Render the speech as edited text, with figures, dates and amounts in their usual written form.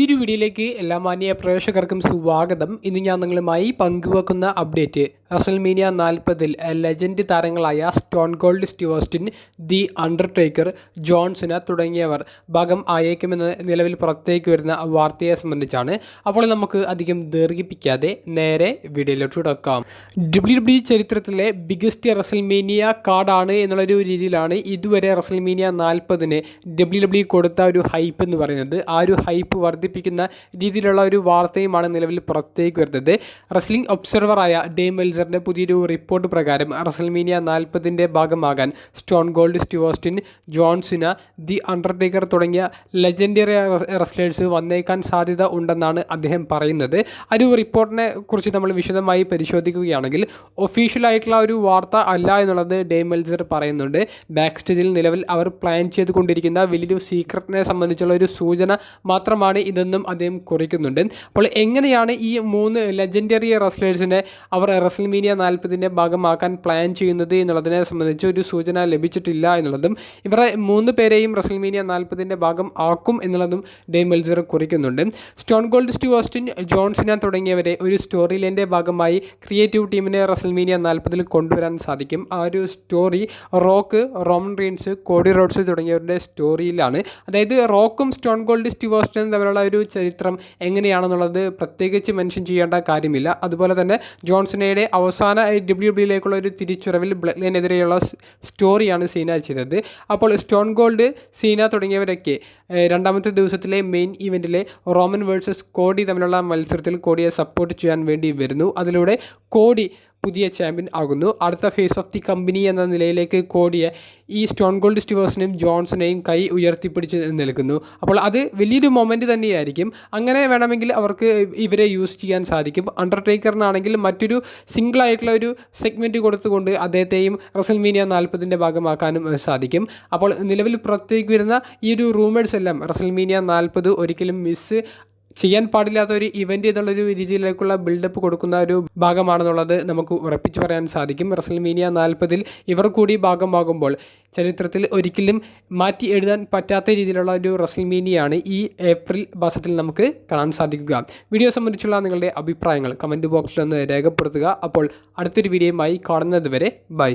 പുതിയൊരു വീഡിയോയിലേക്ക് എല്ലാ മാന്യ പ്രേക്ഷകർക്കും സ്വാഗതം. ഇന്ന് ഞാൻ നിങ്ങളുമായി പങ്കുവെക്കുന്ന അപ്ഡേറ്റ് റസൽമേനിയ 40-ൽ ലെജൻഡ് താരങ്ങളായ Stone Cold Steve Austin, the Undertaker, John Cena തുടങ്ങിയവർ ഭാഗം ആയേക്കുമെന്ന് നിലവിൽ പുറത്തേക്ക് വരുന്ന വാർത്തയെ സംബന്ധിച്ചാണ്. അപ്പോൾ നമുക്ക് അധികം ദീർഘിപ്പിക്കാതെ നേരെ വീഡിയോയിലോട്ട് കിടക്കാം. WWE ചരിത്രത്തിലെ ബിഗസ്റ്റ് റസൽമേനിയ കാർഡാണ് എന്നുള്ളൊരു രീതിയിലാണ് ഇതുവരെ റസൽമേനിയ 40-ന് WWE കൊടുത്ത ഒരു ഹൈപ്പ് എന്ന് പറയുന്നത്. ആ ഒരു ഹൈപ്പ് വർദ്ധിപ്പിക്കുന്ന രീതിയിലുള്ള ഒരു വാർത്തയുമാണ് നിലവിൽ പുറത്തേക്ക് വരുന്നത്. റെസ്ലിംഗ് ഒബ്സർവറായ ഡേം മെൽസറിൻ്റെ പുതിയൊരു റിപ്പോർട്ട് പ്രകാരം റസൽമേനിയ 40-ന്റെ ഭാഗമാകാൻ Stone Cold Steve Austin, John Cena, the Undertaker തുടങ്ങിയ ലെജൻഡറി റെസ്ലേഴ്സ് വന്നേക്കാൻ സാധ്യത ഉണ്ടെന്നാണ് അദ്ദേഹം പറയുന്നത്. ആ ഒരു റിപ്പോർട്ടിനെ കുറിച്ച് നമ്മൾ വിശദമായി പരിശോധിക്കുകയാണെങ്കിൽ ഒഫീഷ്യലായിട്ടുള്ള ഒരു വാർത്ത അല്ല എന്നുള്ളത് ഡേം മെൽസർ പറയുന്നുണ്ട്. ബാക്ക് സ്റ്റേജിൽ നിലവിൽ അവർ പ്ലാൻ ചെയ്തുകൊണ്ടിരിക്കുന്ന വലിയൊരു സീക്രറ്റിനെ സംബന്ധിച്ചുള്ള ഒരു സൂചന മാത്രമാണ് ഇതെന്നും അദ്ദേഹം കുറിക്കുന്നുണ്ട്. അപ്പോൾ എങ്ങനെയാണ് ഈ 3 ലെജൻഡറി റെസ്ലേഴ്സിനെ അവർ റസൽമേനിയ 40-ന്റെ ഭാഗമാക്കാൻ പ്ലാൻ ചെയ്യുന്നത് എന്നുള്ളതിനെ സംബന്ധിച്ച് ഒരു സൂചന ലഭിച്ചിട്ടില്ല എന്നുള്ളതും ഇവരെ 3 പേരെയും റസൽമേനിയ 40-ന്റെ ഭാഗം ആക്കും എന്നുള്ളതും ഡേം മെൽസർ കുറിക്കുന്നുണ്ട്. Stone Cold Steve Austin, John Cena തുടങ്ങിയവരെ ഒരു സ്റ്റോറി ലൈൻ്റെ ഭാഗമായി ക്രിയേറ്റീവ് ടീമിനെ റസൽമേനിയ 40-ൽ കൊണ്ടുവരാൻ സാധിക്കും. ആ ഒരു story rock, Roman Reigns, Cody Rhodes തുടങ്ങിയവരുടെ സ്റ്റോറിയിലാണ്. അതായത് റോക്കും സ്റ്റോൺ കോൾഡ് സ്റ്റീവ് ഓസ്റ്റിൻ തമ്മിലുള്ള ഒരു ചരിത്രം എങ്ങനെയാണെന്നുള്ളത് പ്രത്യേകിച്ച് മെൻഷൻ ചെയ്യേണ്ട കാര്യമില്ല. അതുപോലെ തന്നെ ജോൺസണയുടെ അവസാന WWEയിലേക്കുള്ള ഒരു തിരിച്ചുവരവിൽ ബ്ലഡ് ലൈനെതിരെയുള്ള സ്റ്റോറിയാണ് സീന ചെയ്തത്. അപ്പോൾ സ്റ്റോൺ കോൾഡ്, സീന തുടങ്ങിയവരൊക്കെ രണ്ടാമത്തെ ദിവസത്തിലെ മെയിൻ ഇവൻറ്റിലെ റോമൻ വേഴ്സസ് കോഡി തമ്മിലുള്ള മത്സരത്തിൽ കോഡിയെ സപ്പോർട്ട് ചെയ്യാൻ വേണ്ടി വരുന്നു. അതിലൂടെ കോഡി പുതിയ ചാമ്പ്യൻ ആകുന്നു. അടുത്ത ഫേസ് ഓഫ് ദി കമ്പനി എന്ന നിലയിലേക്ക് കോഡിയെ ഈ സ്റ്റോൺ കോൾഡ് സ്റ്റീവ് ഓസ്റ്റിനെയും ജോൺസണെയും കൈ ഉയർത്തിപ്പിടിച്ച് നിൽക്കുന്നു. അപ്പോൾ അത് വലിയൊരു മൊമെൻറ്റ് തന്നെയായിരിക്കും. അങ്ങനെ വേണമെങ്കിൽ അവർക്ക് ഇവരെ യൂസ് ചെയ്യാൻ സാധിക്കും. അണ്ടർടേക്കറിനാണെങ്കിൽ മറ്റൊരു സിംഗിളായിട്ടുള്ള ഒരു സെഗ്മെൻറ്റ് കൊടുത്തുകൊണ്ട് അദ്ദേഹത്തെയും റസൽമേനിയ 40-ന്റെ ഭാഗമാക്കാനും സാധിക്കും. അപ്പോൾ നിലവിൽ പുറത്തേക്ക് വരുന്ന ഈ ഒരു റൂമേഴ്സ് എല്ലാം റസൽമേനിയ 40 ഒരിക്കലും മിസ് ചെയ്യാൻ പാടില്ലാത്ത ഒരു ഇവൻ്റ് എന്നുള്ളൊരു രീതിയിലേക്കുള്ള ബിൽഡപ്പ് കൊടുക്കുന്ന ഒരു ഭാഗമാണെന്നുള്ളത് നമുക്ക് ഉറപ്പിച്ച് പറയാൻ സാധിക്കും. റസൽമേനിയ 40-ൽ ഇവർ കൂടി ഭാഗമാകുമ്പോൾ ചരിത്രത്തിൽ ഒരിക്കലും മാറ്റി എഴുതാൻ പറ്റാത്ത രീതിയിലുള്ള ഒരു റസൽമേനിയാണ് ഈ ഏപ്രിൽ മാസത്തിൽ നമുക്ക് കാണാൻ സാധിക്കുക. വീഡിയോ സംബന്ധിച്ചുള്ള നിങ്ങളുടെ അഭിപ്രായങ്ങൾ കമൻറ്റ് ബോക്സിൽ ഒന്ന് രേഖപ്പെടുത്തുക. അപ്പോൾ അടുത്തൊരു വീഡിയോയുമായി കാണുന്നത് വരെ ബൈ.